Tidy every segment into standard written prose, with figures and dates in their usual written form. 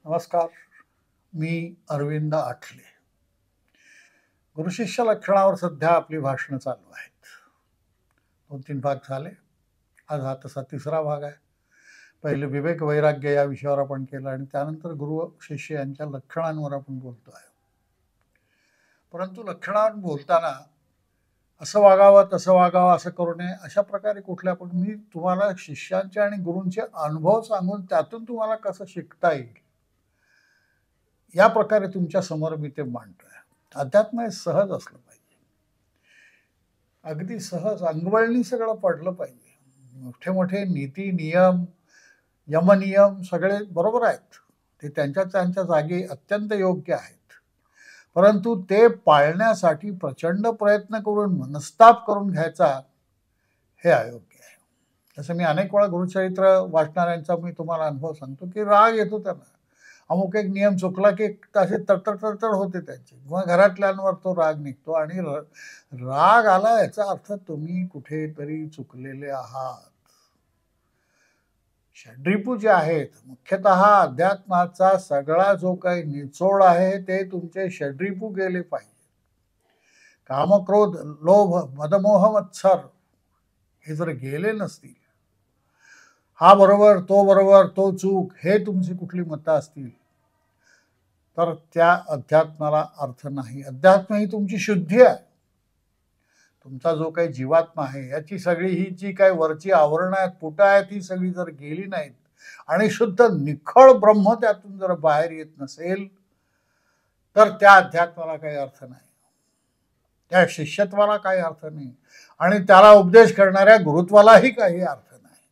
नमस्कार. मी अरविंद आठले. गुरुशिष्य लक्षणावर सध्या आपली भाषणं चालू आहेत. 2-3 भाग झाले. आज हा तसा तिसरा भाग आहे. पहिले विवेक वैराग्य या विषयावर आपण केलं आणि त्यानंतर गुरु शिष्य यांच्या लक्षणांवर आपण बोलतो आहे. परंतु लक्षणांवर बोलताना असं वागावं तसं वागावं असं करू नये अशा प्रकारे कुठल्या पण मी तुम्हाला शिष्यांचे आणि गुरूंचे अनुभव सांगून त्यातून तुम्हाला कसं शिकता येईल या प्रकारे तुमच्या समोर मी ते मांडतोय. अध्यात्म हे सहज असलं पाहिजे, अगदी सहज अंगवळणी सगळं पडलं पाहिजे. मोठे मोठे नीती नियम यमनियम सगळे बरोबर आहेत, ते त्यांच्या त्यांच्या जागी अत्यंत योग्य आहेत. परंतु ते पाळण्यासाठी प्रचंड प्रयत्न करून मनस्ताप करून घ्यायचा हे अयोग्य आहे. जसं मी अनेक वेळा गुरुचरित्र वाचणाऱ्यांचा मी तुम्हाला अनुभव सांगतो की राग येतो त्यांना. अमुक एक नियम चुकला की असे तडतड होते त्यांचे, किंवा घरातल्यांवर तो राग निघतो. आणि राग आला याचा अर्थ तुम्ही कुठेतरी चुकलेले आहात. षड्रिपू जे आहेत, मुख्यतः अध्यात्माचा सगळा जो काही निचोड आहे ते तुमचे षड्रिपू गेले पाहिजे. काम क्रोध लोभ मदमोह मत्सर हे जर गेले नसतील, हा बरोबर तो चूक हे तुमची कुठली मतं असतील तर त्या अध्यात्माला अर्थ नाही. अध्यात्म ही तुमची शुद्धी आहे. तुमचा जो काही जीवात्मा आहे याची सगळी ही जी काही वरची आवरणं आहेत, पुटं आहेत, ती सगळी जर गेली नाहीत आणि शुद्ध निखळ ब्रह्म त्यातून जर बाहेर येत नसेल तर त्या अध्यात्माला काही अर्थ नाही, त्या शिष्यत्वाला काही अर्थ नाही, आणि त्याला उपदेश करणाऱ्या गुरुत्वालाही काही अर्थ नाही.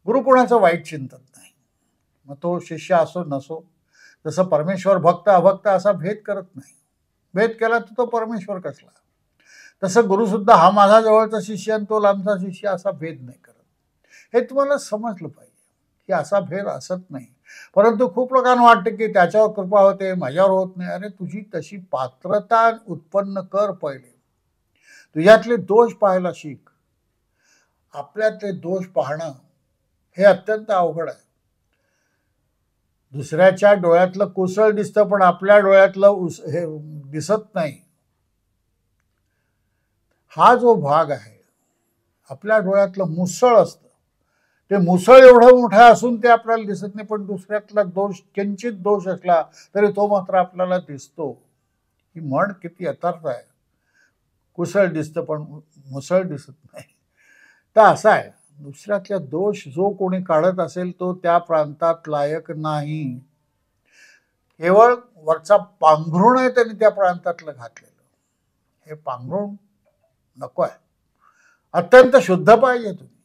गुरु कोणाचं वाईट चिंतत नाही, मग तो शिष्य असो नसो. जसं परमेश्वर भक्त अभक्त असा भेद करत नाही. भेद केला तर तो परमेश्वर कसला. तसं गुरु सुद्धा हा माझा जवळचा शिष्य आणि तो लांबचा शिष्य असा भेद नाही करत. हे तुम्हाला समजलं पाहिजे की असा भेद असत नाही. परंतु खूप लोकांना वाटतं की त्याच्यावर कृपा होते, माझ्यावर होत नाही. अरे तुझी तशी पात्रता उत्पन्न कर. पहिले तुझ्यातले दोष पाहायला शिक. आपल्यातले दोष पाहणं हे अत्यंत अवघड आहे. दुसऱ्याच्या डोळ्यातलं कुसळ दिसतं पण आपल्या डोळ्यातलं हे दिसत नाही. हा जो भाग आहे आपल्या डोळ्यातलं मुसळ असतं, ते मुसळ एवढं मोठं असून ते आपल्याला दिसत नाही, पण दुसऱ्यातला दोष किंचित दोष असला तरी तो मात्र आपल्याला दिसतो. ही म्हण किती यथार्थ आहे. कुसळ दिसतं पण मुसळ दिसत नाही. तर असं आहे, दुसऱ्यातल्या दोष जो कोणी काढत असेल तो त्या प्रांतात लायक नाही. केवळ वरचा पांघरुण आहे त्यांनी त्या प्रांतातलं घातलेलं. हे पांघरुण नको आहे. अत्यंत शुद्ध पाहिजे तुम्ही.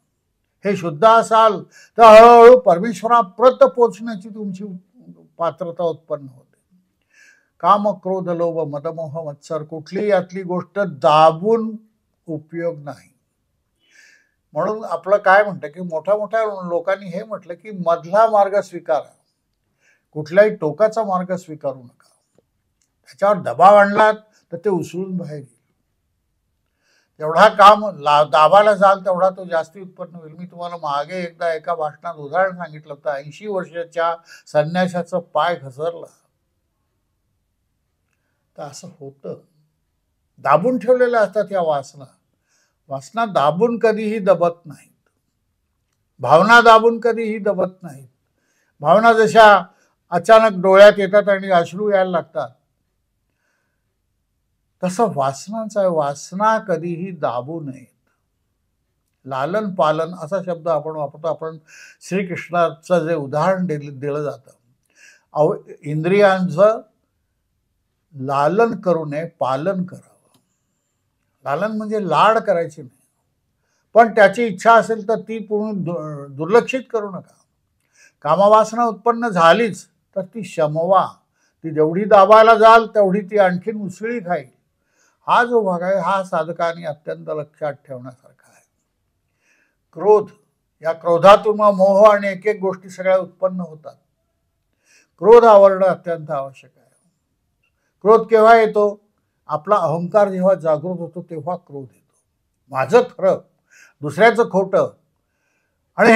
हे शुद्ध असाल तर हळूहळू परमेश्वराप्रत पोचण्याची तुमची पात्रता उत्पन्न होते. काम क्रोध लोभ मदमोह मत्सर कुठली यातली गोष्ट दाबून उपयोग नाही. म्हणून आपलं काय म्हणतं की मोठ्या मोठ्या लोकांनी हे म्हटलं की मधला मार्ग स्वीकारा, कुठल्याही टोकाचा मार्ग स्वीकारू नका. त्याच्यावर दबाव आणलात तर ते उसळून बाहेर येईल. जेवढा काम दाबाला जाल तेवढा तो जास्ती उत्पन्न होईल. मी तुम्हाला मागे एकदा एका भाषणात उदाहरण सांगितलं होतं. 80 वर्षाच्या संन्याशाचं पाय घसरला. तर असं होतं. दाबून ठेवलेल्या असतात या वासना. वासना दाबून कधीही दबत नाहीत. भावना दाबून कधीही दबत नाहीत. भावना जशा अचानक डोळ्यात येतात आणि अश्रू यायला लागतात, तसं वासनांचा आहे. वासना कधीही दाबू नयेत. लालन पालन असा शब्द आपण वापरतो. आपण श्रीकृष्णाचं जे उदाहरण दिलं जातं, इंद्रियांचं लालन करू नये, पालन करावं. लालन म्हणजे लाड करायची नाही, पण त्याची इच्छा असेल तर ती पूर्ण दुर्लक्षित करू नका. कामवासना उत्पन्न झालीच तर ती शमवा. ती जेवढी दाबायला जाल तेवढी ती आणखीन उसळी खाईल. हा जो भाग आहे हा साधकांनी अत्यंत लक्षात ठेवण्यासारखा आहे. क्रोध, या क्रोधातून मोह आणि एक एक गोष्टी सगळ्या उत्पन्न होतात. क्रोध आवरणं अत्यंत आवश्यक आहे. क्रोध केव्हा येतो? आपला अहंकार जेव्हा जागृत होतो तेव्हा क्रोध येतो. माझं खरं दुसऱ्याचं खोटं आणि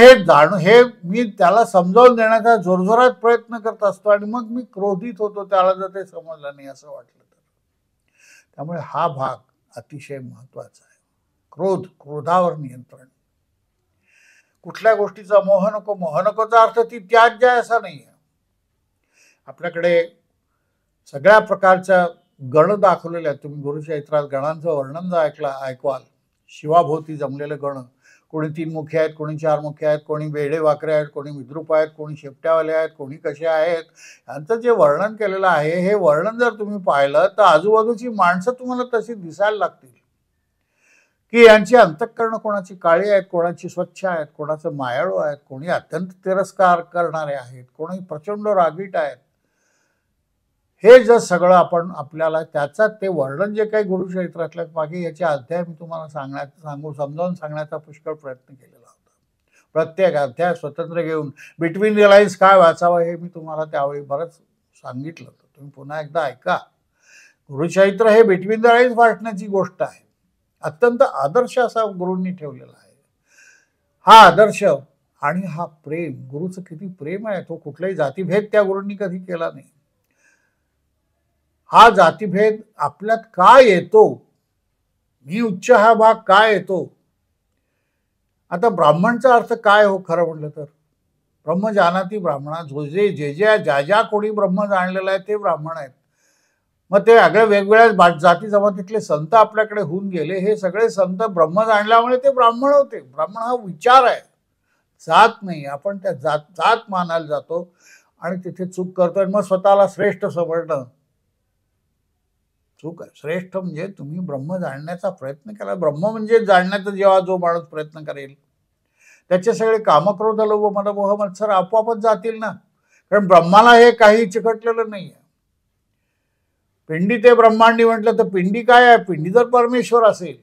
हे मी त्याला समजावून देण्याचा जोरजोरात प्रयत्न करत असतो आणि मग मी क्रोधित होतो त्याला जर ते समजलं नाही असं वाटलं तर. त्यामुळे हा भाग अतिशय महत्वाचा आहे. क्रोधावर नियंत्रण. कुठल्या गोष्टीचा मोह नको. मोह नकोचा अर्थ ती त्याज्य आहे असा नाही आहे. आपल्याकडे सगळ्या प्रकारच्या गण दाखवलेले आहेत. तुम्ही गुरुचरित्रात गणांचं वर्णन जर ऐकवाल, शिवाभोवती जमलेले गण, कोणी 3 मुखे आहेत, कोणी 4 मुखे आहेत, कोणी वेडे वाकरे आहेत, कोणी विद्रूप आहेत, कोणी शेपट्यावाले आहेत, कोणी कसे आहेत, यांचं जे वर्णन केलेलं आहे, हे वर्णन जर तुम्ही पाहिलं तर आजूबाजूची माणसं तुम्हाला तशी दिसायला लागतील की यांची अंतःकरण कोणाची काळी आहेत, कोणाची स्वच्छ आहेत, कोणाचं मायाळू आहेत, कोणी अत्यंत तिरस्कार करणारे आहेत, कोणी प्रचंड रागीट आहेत. हे जर सगळं आपण आपल्याला त्याचं ते वर्णन जे काही गुरुचरित्रातल्या मागे याचे अध्याय मी तुम्हाला समजावून सांगण्याचा पुष्कळ प्रयत्न केलेला होता. प्रत्येक अध्याय स्वतंत्र घेऊन बिटवीन द लाईन्स काय वाचावं हे मी तुम्हाला त्यावेळी बरंच सांगितलं होतं. तुम्ही पुन्हा एकदा ऐका. गुरुचरित्र हे बिटवीन द लाईन्स वाचण्याची गोष्ट आहे. अत्यंत आदर्श असा गुरूंनी ठेवलेला आहे. हा आदर्श आणि हा प्रेम, गुरुचं किती प्रेम आहे. तो कुठलाही जातीभेद त्या गुरूंनी कधी केला नाही. हा जातीभेद आपल्यात काय येतो, मी उच्च हा भाग काय येतो. आता ब्राह्मणचा अर्थ काय हो खरं म्हटलं तर? ब्रह्म जानाती ब्राह्मणा. ज्या ज्या कोणी ब्रह्म जाणलेला आहे ते ब्राह्मण आहेत. मग ते सगळ्या वेगवेगळ्या जाती जमातीतले संत आपल्याकडे होऊन गेले. हे सगळे संत ब्रह्म जाणल्यामुळे ते ब्राह्मण होते. ब्राह्मण हा विचार आहे, जात नाही. आपण त्या जात मानायला जातो आणि तिथे चूक करतोय. मग स्वतःला श्रेष्ठ समजणं चूक आहे. श्रेष्ठ म्हणजे तुम्ही ब्रह्म जाणण्याचा प्रयत्न केला. ब्रह्म म्हणजे जाणण्याचा जेव्हा जो माणूस प्रयत्न करेल त्याचे सगळे कामक्रोध लोभ मद मोह मत्सर आपोआपच जातील ना. कारण ब्रह्माला हे काही चिकटलेलं नाही आहे. पिंडी ते ब्रह्मांडी म्हटलं तर पिंडी काय आहे? पिंडी जर परमेश्वर असेल,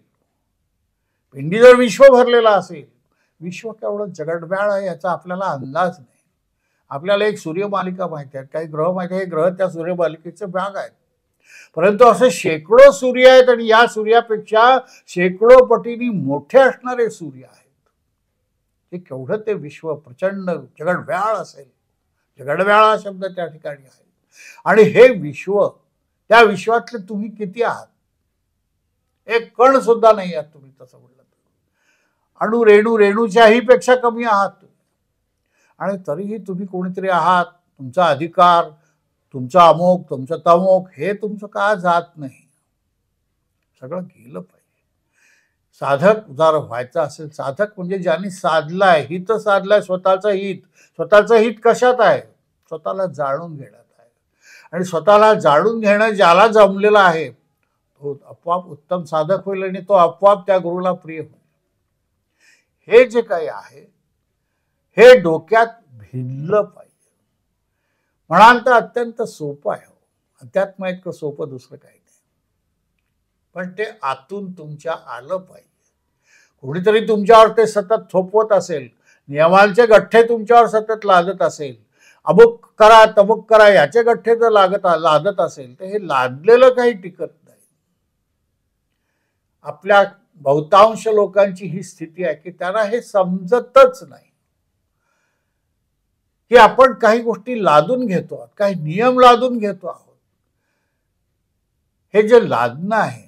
पिंडी जर विश्व भरलेला असेल, विश्व केवढं जगडब्याळ आहे याचा आपल्याला अंदाज नाही. आपल्याला एक सूर्यमालिका माहिती आहे, काही ग्रह माहिती आहे. हे ग्रह त्या सूर्यमालिकेचे भाग आहेत. परंतु असे शेकडो सूर्य आहेत आणि या सूर्यापेक्षा शेकडो पटीने मोठे असणारे सूर्य आहेत. ते केवढं ते विश्व प्रचंड जगडव्याळ असेल. जगडव्याळ हा शब्द त्या ठिकाणी आहे. आणि हे विश्व, त्या विश्वातले तुम्ही किती आहात? एक कण सुद्धा नाही आहात तुम्ही. तसं म्हटलं तर अणु रेणूच्याही पेक्षा कमी आहात तुम्ही. आणि तरीही तुम्ही कोणीतरी आहात. तुमचा अधिकार, तुमचा अमोक, तुमचं तमोक हे तुमचं का जात नाही? सगळं गेलं पाहिजे. साधक जर व्हायचं असेल, साधक म्हणजे ज्यांनी साधलाय, हित साधलाय, स्वतःचं हित. स्वतःचं हित कशात आहे? स्वतःला जाणून घेण्यात आहे. आणि स्वतःला जाणून घेणं ज्याला जमलेलं आहे तो आपोआप उत्तम साधक होईल आणि तो आपोआप त्या गुरुला प्रिय होईल. हे जे काही आहे हे डोक्यात भिनलं पाहिजे. म्हणाल तर अत्यंत सोपं आहे. अध्यात्म इतकं सोपं दुसरं काही नाही. पण ते आतून तुमच्या आलं पाहिजे. कोणीतरी तुमच्यावर ते सतत थोपवत असेल, नियमांचे गठ्ठे तुमच्यावर सतत लादत असेल, अमुक करा तमुक करा याचे गठ्ठे जर लादत असेल तर हे लादलेलं काही टिकत नाही. आपल्या बहुतांश लोकांची ही स्थिती आहे की त्यांना हे समजतच नाही की आपण काही गोष्टी लादून घेतो आहोत, काही नियम लादून घेतो आहोत. हे जे लादणं आहे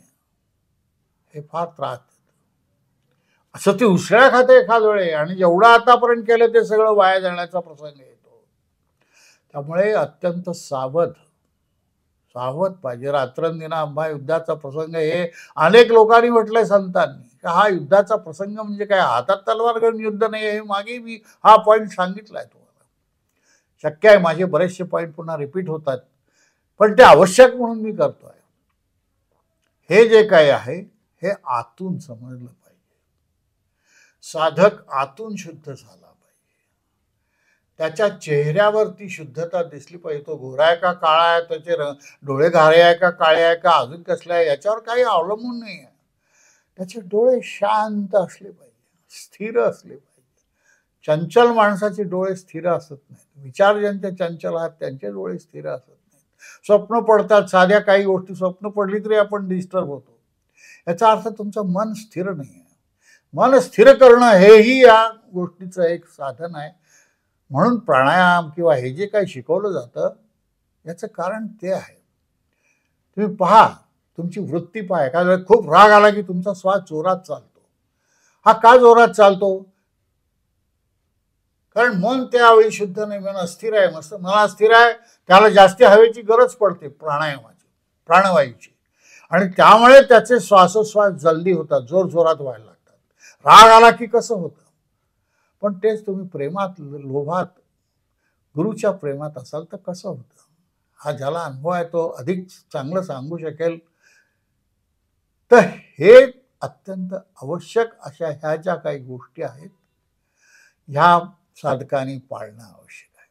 हे फार त्रास देतं. असं ती उसळ्या खाते एखाद वेळे आणि जेवढं आतापर्यंत केलं ते सगळं वाया जाण्याचा प्रसंग येतो. त्यामुळे अत्यंत सावध पाहिजे. रात्रंदिना आंबा युद्धाचा प्रसंग हे अनेक लोकांनी म्हटलंय संतांनी. हा युद्धाचा प्रसंग म्हणजे काय? हातात तलवार घेऊन युद्ध नाही. हे मागे मी हा पॉईंट सांगितलाय तुम्हाला. शक्य आहे माझे बरेचसे पॉईंट पुन्हा रिपीट होतात, पण ते आवश्यक म्हणून मी करतोय. हे जे काही आहे हे आतून समजलं पाहिजे. साधक आतून शुद्ध झाला पाहिजे. त्याच्या चेहऱ्यावरती शुद्धता दिसली पाहिजे. तो गोरा आहे का काळा आहे, त्याचे डोळे घारे आहे का काळे आहे का अजून कसले आहे याच्यावर काही अवलंबून नाही आहे. त्याचे डोळे शांत असले पाहिजे, स्थिर असले पाहिजे. चंचल माणसाचे डोळे स्थिर असत नाहीत. विचार ज्यांचे चंचल आहात त्यांचे डोळे स्थिर असत नाहीत. स्वप्न पडतात. साध्या काही गोष्टी स्वप्न पडली तरी आपण डिस्टर्ब होतो. याचा अर्थ तुमचं मन स्थिर नाही आहे. मन स्थिर करणं हेही या गोष्टीचं एक साधन आहे. म्हणून प्राणायाम किंवा हे जे काही शिकवलं जातं याचं कारण ते आहे. तुम्ही पहा, तुमची वृत्ती पहा. एखाद्या वेळेस खूप राग आला की तुमचा श्वास जोरात चालतो. हा का जोरात चालतो? कारण मन त्यावेळी शुद्ध नाही, मन अस्थिर आहे. मस्त मन अस्थिर आहे, त्याला जास्ती हवेची गरज पडते प्राणायामाची, प्राणवायूची, आणि त्यामुळे त्याचे श्वासोश्वास जल्दी होतात, जोर जोरात व्हायला लागतात. राग आला की कसं होतं? पण तेच तुम्ही प्रेमात, लोभात, गुरुच्या प्रेमात असाल तर कसं होतं? हा ज्याला अनुभव आहे तो अधिक चांगलं सांगू शकेल. तर हे अत्यंत आवश्यक अशा ह्या ज्या काही गोष्टी आहेत ह्या साधकांनी पाळणं आवश्यक आहे.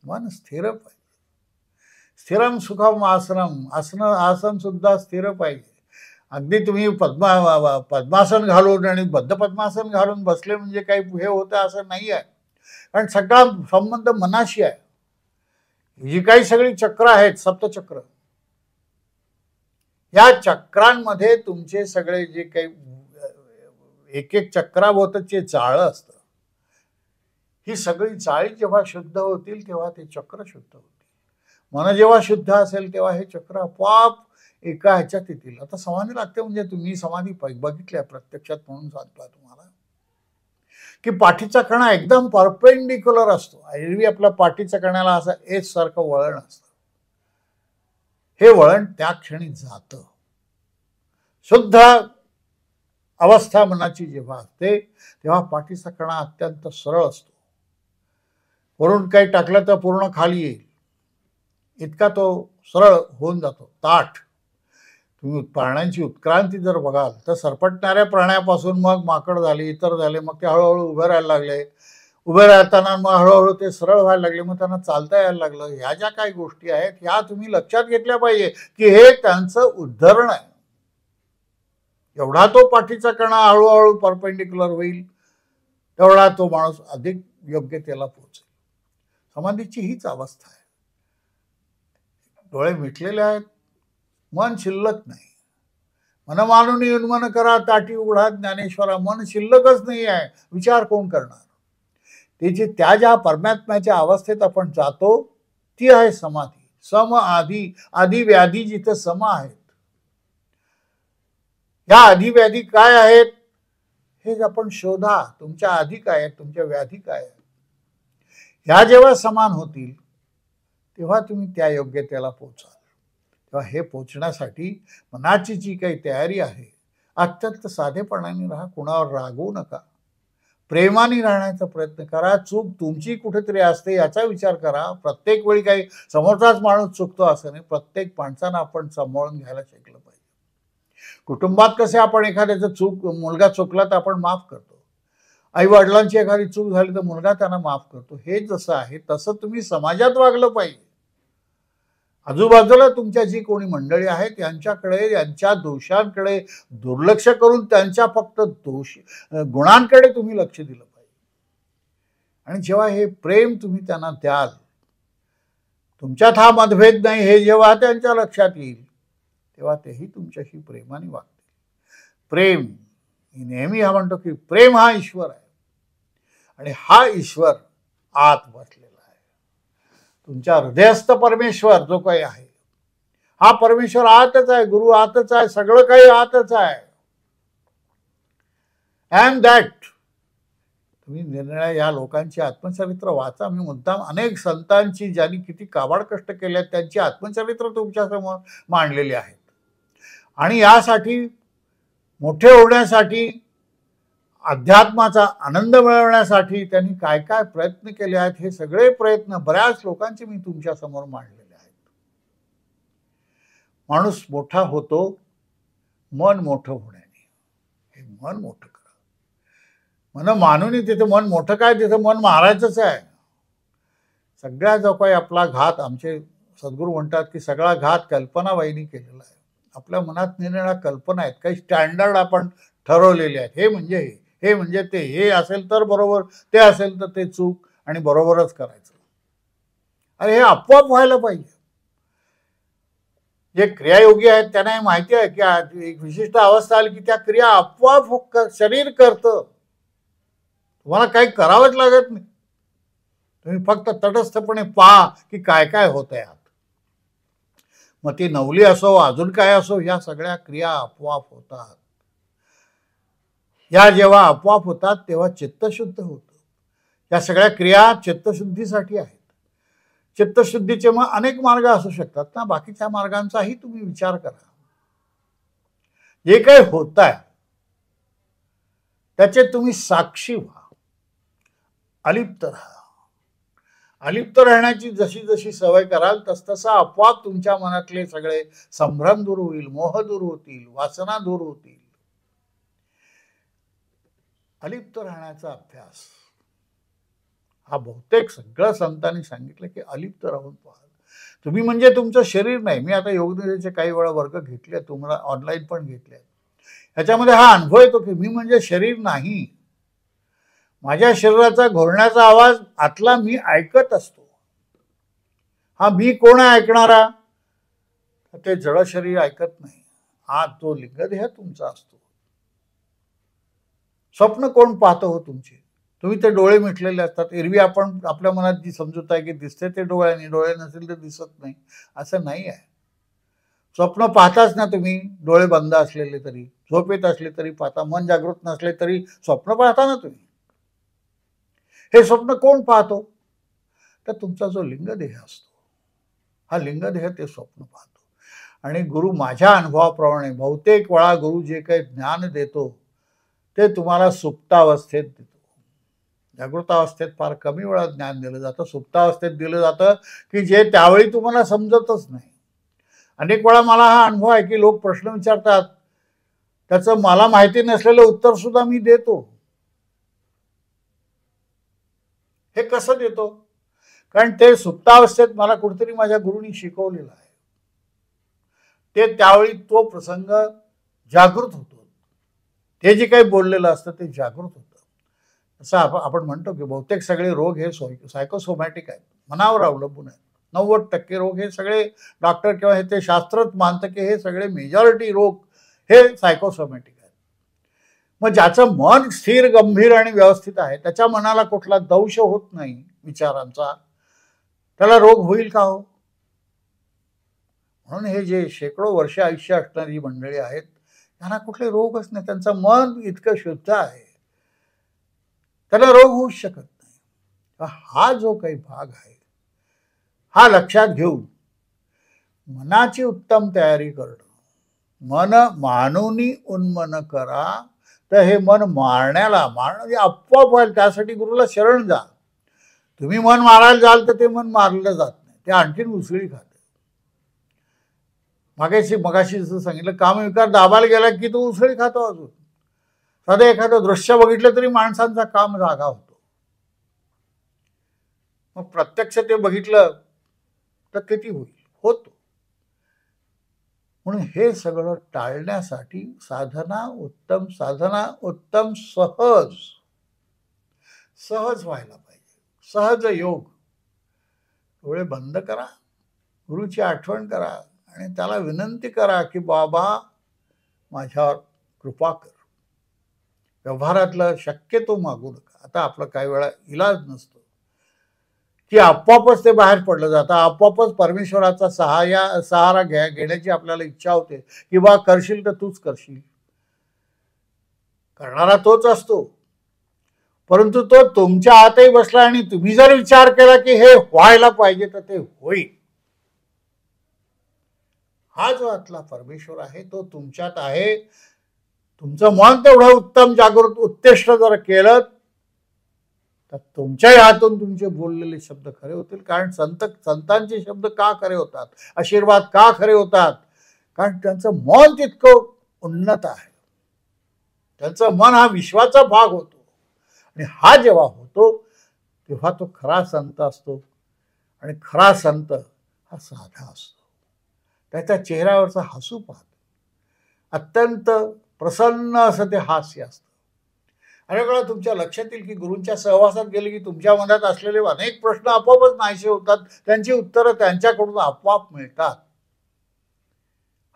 मन स्थिर पाहिजे. स्थिरम सुखम आसनम, आसन सुद्धा स्थिर पाहिजे. अगदी तुम्ही पद्मासन घालून आणि बद्ध पद्मासन घालून बसले म्हणजे काही हे होतं असं नाही आहे. कारण सगळा संबंध मनाशी आहे. जी काही सगळी चक्र आहेत, सप्तचक्र, या चक्रांमध्ये तुमचे सगळे जे काही एक एक चक्राभोवतचे जाळं असतं, ही सगळी जाळी जेव्हा शुद्ध होतील तेव्हा ते चक्र शुद्ध होतील. मन जेव्हा शुद्ध असेल तेव्हा हे चक्र आपोआप एका ह्याच्यात येतील. आता समाधी लागते म्हणजे तुम्ही समाधी बघितल्या प्रत्यक्षात म्हणून सांगतोय तुम्हाला की पाठीचा कणा एकदम परपेंडिक्युलर असतो. एरवी आपल्या पाठीच्या कण्याला असं एच सारखं वळण असतं. हे वळण त्या क्षणी जातं. शुद्ध अवस्था मनाची जेव्हा असते तेव्हा पाठीचा कणा अत्यंत सरळ असतो. वरून काही टाकलं तर पूर्ण खाली येईल इतका तो सरळ होऊन जातो, ताठ. तुम्ही प्राण्यांची उत्क्रांती जर बघाल तर सरपटणाऱ्या प्राण्यापासून मग माकड झाले, इतर झाले, मग ते हळूहळू उभे राहायला लागले. उभे राहताना मग हळूहळू ते सरळ व्हायला लागले, मग त्यांना चालता यायला लागलं. ह्या ज्या काही गोष्टी आहेत ह्या तुम्ही लक्षात घेतल्या पाहिजे की हे त्यांचं उद्धरण आहे. एवढा तो पाठीचा कणा हळूहळू परपेंडिक्युलर होईल तेवढा तो माणूस अधिक योग्यतेला पोहोचेल. समाधीची हीच अवस्था आहे. डोळे मिटलेले आहेत, मन शिल्लक नाही. मन मानून उन्मन करा ताटी उघडा ज्ञानेश्वरा. मन शिल्लकच नाही आहे, विचार कोण करणार? त्याची त्या ज्या परमात्म्याच्या अवस्थेत आपण जातो ती आहे समाधी. सम आधी, आधी व्याधी जिथं सम आहेत. ह्या आधी व्याधी काय आहेत हे आपण शोधा. तुमच्या आधी काय आहेत, तुमच्या व्याधी काय आहेत. ह्या जेव्हा समान होतील तेव्हा तुम्ही त्या योग्यतेला पोचाल. तेव्हा हे पोचण्यासाठी मनाची जी काही तयारी आहे अत्यंत साधेपणाने राहा. कुणावर रागवू नका. प्रेमाने राहण्याचा प्रयत्न करा. चूक तुमची कुठेतरी असते याचा विचार करा. प्रत्येक वेळी काही समोरचाच माणूस चुकतो असं नाही. प्रत्येक माणसानं आपण सांभाळून घ्यायला शिकलं पाहिजे. कुटुंबात कसे आपण एखाद्याचं मुलगा चुकला तर आपण माफ करतो. आई वडिलांची एखादी चूक झाली तर मुलगा त्यांना माफ करतो. हे जसं आहे तसं तुम्ही समाजात वागलं पाहिजे. आजूबाजूला तुमच्या जी कोणी मंडळी आहेत यांच्याकडे, यांच्या दोषांकडे दुर्लक्ष करून त्यांच्या फक्त गुणांकडे तुम्ही लक्ष दिलं पाहिजे. आणि जेव्हा हे प्रेम तुम्ही त्यांना द्याल, तुमच्यात हा मतभेद नाही हे जेव्हा त्यांच्या लक्षात येईल तेव्हा तेही तुमच्याशी प्रेमाने वागतील. प्रेम, मी नेहमी हा म्हणतो की प्रेम हा ईश्वर आहे आणि हा ईश्वर आत बसलेला आहे. तुमच्या हृदयस्थ परमेश्वर जो काही आहे हा परमेश्वर आतच आहे. गुरु आतच आहे. सगळं काही आतच आहे. अँड दॅट तुम्ही निरनिराळ्या या लोकांची आत्मचरित्र वाचा. मी मुद्दाम अनेक संतांची ज्यांनी किती काबाड कष्ट केले आहेत त्यांची आत्मचरित्र तुमच्यासमोर मांडलेली आहेत. आणि यासाठी मोठे होण्यासाठी, अध्यात्माचा आनंद मिळवण्यासाठी त्यांनी काय काय प्रयत्न केले आहेत हे सगळे प्रयत्न बऱ्याच लोकांचे मी तुमच्या समोर मांडलेले आहेत. माणूस मोठा होतो मन मोठं होण्याने. हे मन मोठं करा. मन मानून तिथे मन मोठं काय, तिथे मन मारायचंच आहे. सगळ्या जो काही आपला घात, आमचे सद्गुरू म्हणतात की सगळा घात कल्पनाबाईंनी केलेला आहे. आपल्या मनात निरनिराळ्या कल्पना आहेत, काही स्टँडर्ड आपण ठरवलेले आहेत. हे म्हणजे हे म्हणजे ते, हे असेल तर बरोबर, ते असेल तर ते चूक, आणि बरोबरच करायचं. अरे हे आपोआप व्हायला पाहिजे. जे क्रियायोगी आहेत त्यांना हे माहिती आहे की एक विशिष्ट अवस्था आली की त्या क्रिया आपोआप शरीर करतं. तुम्हाला काही करावंच लागत नाही. तुम्ही फक्त तटस्थपणे पहा की काय काय होत आहे. मग ती नवली असो अजून काय असो, या सगळ्या क्रिया आपोआप होतात. या जेव्हा आपोआप होतात तेव्हा चित्तशुद्ध होतं. या सगळ्या क्रिया चित्तशुद्धीसाठी आहेत. चित्तशुद्धीचे मग अनेक मार्ग असू शकतात ना, बाकीच्या मार्गांचाही तुम्ही विचार करा. जे काही होत आहे त्याचे तुम्ही साक्षी व्हा, अलिप्त राहा. अलिप्त राहण्याची जशी जशी सवय कराल तसतसा आपोआप तुमच्या मनातले सगळे संभ्रम दूर होईल, मोह दूर होतील, वासना दूर होतील. अलिप्त राहण्याचा अभ्यास हा बहुतेक सगळ्या संतांनी सांगितलं की अलिप्त राहून पहा. तुम्ही म्हणजे तुमचं शरीर नाही. मी आता योगनिद्रेचे काही वेळा वर्ग घेतले, तुम्हाला ऑनलाईन पण घेतले. ह्याच्यामध्ये हा अनुभव येतो की मी म्हणजे शरीर नाही. माझ्या शरीराचा घोरण्याचा आवाज आतला मी ऐकत असतो. हा मी कोण आहे ऐकणारा? ते जड शरीर ऐकत नाही. हा तो लिंगदेह तुमचा असतो. स्वप्न कोण पाहतो हो तुमचे? तुम्ही ते डोळे मिटलेले असतात. एरवी आपण आपल्या मनात जी समजूत आहे की दिसते ते डोळ्याने, डोळे नसेल तर दिसत नाही, असं नाही आहे. स्वप्न पाहताच ना तुम्ही, डोळे बंद असलेले तरी, झोपेत असले तरी पाहता, मन जागृत नसले तरी स्वप्न पाहता ना तुम्ही. हे स्वप्न कोण पाहतो? तर तुमचा जो लिंगदेह असतो, हा लिंगदेह ते स्वप्न पाहतो. आणि गुरु माझ्या अनुभवाप्रमाणे बहुतेक वेळा गुरु जे काही ज्ञान देतो ते तुम्हाला सुप्तावस्थेत देतो. जागृतावस्थेत फार कमी वेळा ज्ञान दिलं जातं. सुप्तावस्थेत दिलं जातं की जे त्यावेळी तुम्हाला समजतच नाही. अनेक वेळा मला हा अनुभव आहे की लोक प्रश्न विचारतात, त्याचं मला माहिती नसलेलं उत्तर सुद्धा मी देतो. हे कसं देतो? कारण ते सुप्तावस्थेत मला कुठेतरी माझ्या गुरुनी शिकवलेलं आहे. ते त्यावेळी तो प्रसंग जागृत होतो. ते जे काही बोललेलं असतं ते जागृत होतं. असं आपण म्हणतो की बहुतेक सगळे रोग हे सायकोसोमॅटिक आहेत, मनावर अवलंबून आहेत. 90% रोग हे सगळे डॉक्टर किंवा हे ते शास्त्रच मानतं की हे सगळे मेजॉरिटी रोग हे सायकोसोमॅटिक आहेत. मग ज्याचं मन स्थिर, गंभीर आणि व्यवस्थित आहे, त्याच्या मनाला कुठला दंश होत नाही विचारांचा, त्याला रोग होईल का हो? म्हणून हे जे शेकडो वर्ष आयुष्य असणारी मंडळी आहेत त्यांना कुठले रोगच नाही. त्यांचं मन इतकं शुद्ध आहे, त्याला रोग होऊच शकत नाही. हा जो काही भाग आहे हा लक्षात घेऊन मनाची उत्तम तयारी करणं. मन मानुनी उन्मन करा, तर हे मन मारण्याला म्हणजे आपोआप व्हायला त्यासाठी गुरुला शरण जा. तुम्ही मन मारायला जाल तर ते मन मारलं जात नाही, ते आणखीन उसळी खाते. मगाशी जसं सांगितलं, कामविकार दाबायला गेला की तो उसळी खातो. अजून साधं एखादं दृश्य बघितलं तरी माणसांचा काम जागा होतो. मग प्रत्यक्ष ते बघितलं तर किती होईल? होतो. म्हणून हे सगळं टाळण्यासाठी साधना उत्तम सहज व्हायला पाहिजे. सहज योग. डोळे बंद करा, गुरुची आठवण करा आणि त्याला विनंती करा की बाबा माझ्यावर कृपा कर. व्यवहारातलं शक्यतो मागू नका. आता आपलं काही वेळा इलाज नसतो की आपोआपच ते बाहेर पडलं जातं. आपोआपच परमेश्वराचा सहारा घेण्याची आपल्याला इच्छा होते की बा करशील तर तूच करशील. करणारा तोच असतो, परंतु तो तुमच्या आतही बसला आणि तुम्ही जर विचार केला की हे व्हायला पाहिजे तर ते होईल. हा जो आतला परमेश्वर आहे तो तुमच्यात आहे. तुमचं मन तेवढं उत्तम जागृत उत्तिष्ठ जर केलं तर तुमच्याही हातून तुमचे बोललेले शब्द खरे होतील. कारण संतांचे शब्द का खरे होतात, आशीर्वाद का खरे होतात? कारण त्यांचं मन तितकं उन्नत आहे. त्यांचं मन हा विश्वाचा भाग होतो. आणि हा जेव्हा होतो तेव्हा तो खरा संत असतो. आणि खरा संत हा साधा असतो. त्याच्या चेहऱ्यावरचं हसू पाहतो, अत्यंत प्रसन्न असं ते हास्य असतं. अनेक वेळा तुमच्या लक्षात येईल की गुरूंच्या सहवासात गेले की तुमच्या मनात असलेले अनेक प्रश्न आपोआपच नाहीसे होतात. त्यांची उत्तरं त्यांच्याकडून आपोआप मिळतात.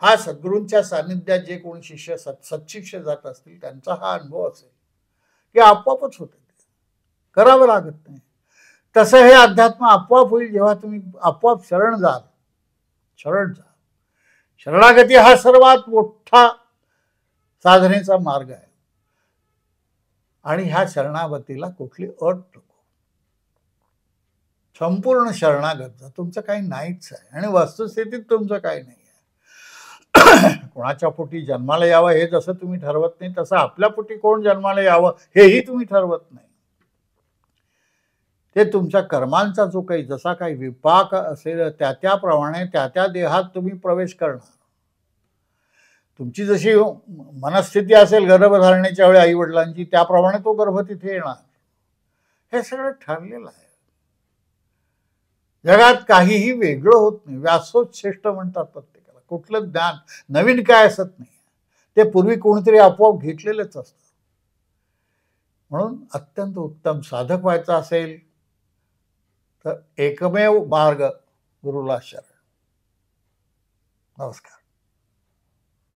हा सद्गुरूंच्या सान्निध्यात जे कोणी शिष्य सत्शिष्य जात असतील त्यांचा हा अनुभव असेल की आपोआपच होते. करावं लागत नाही. तसं हे अध्यात्म आपोआप होईल जेव्हा तुम्ही आपोआप शरण जाल. शरण जा. शरणागती हा सर्वात मोठा साधनेचा मार्ग आहे. आणि ह्या शरणागतीला कुठली अट नको. संपूर्ण शरणागत तुमचं काही नाहीच आहे आणि वस्तुस्थितीत तुमचं काही नाही आहे. कोणाच्या पोटी जन्माला यावं हे जसं तुम्ही ठरवत नाही तसं आपल्या पोटी कोण जन्माला यावं हेही तुम्ही ठरवत नाही. ते तुमच्या कर्मांचा जो काही जसा काही विपाक असेल त्याप्रमाणे त्या देहात तुम्ही प्रवेश करणार. तुमची जशी मनस्थिती असेल गर्भधारणेच्या वेळी आई वडिलांची त्याप्रमाणे तो गर्भ तिथे येणार. हे सगळं ठरलेलं आहे. जगात काहीही वेगळं होत नाही. व्यासोच्छिष्ट म्हणतात प्रत्येकाला. कुठलं ज्ञान नवीन काय असत नाही. ते पूर्वी कोणीतरी आपोआप घेतलेलंच असतं. म्हणून अत्यंत उत्तम साधक व्हायचं असेल तर एकमेव मार्ग गुरुला शरण. नमस्कार.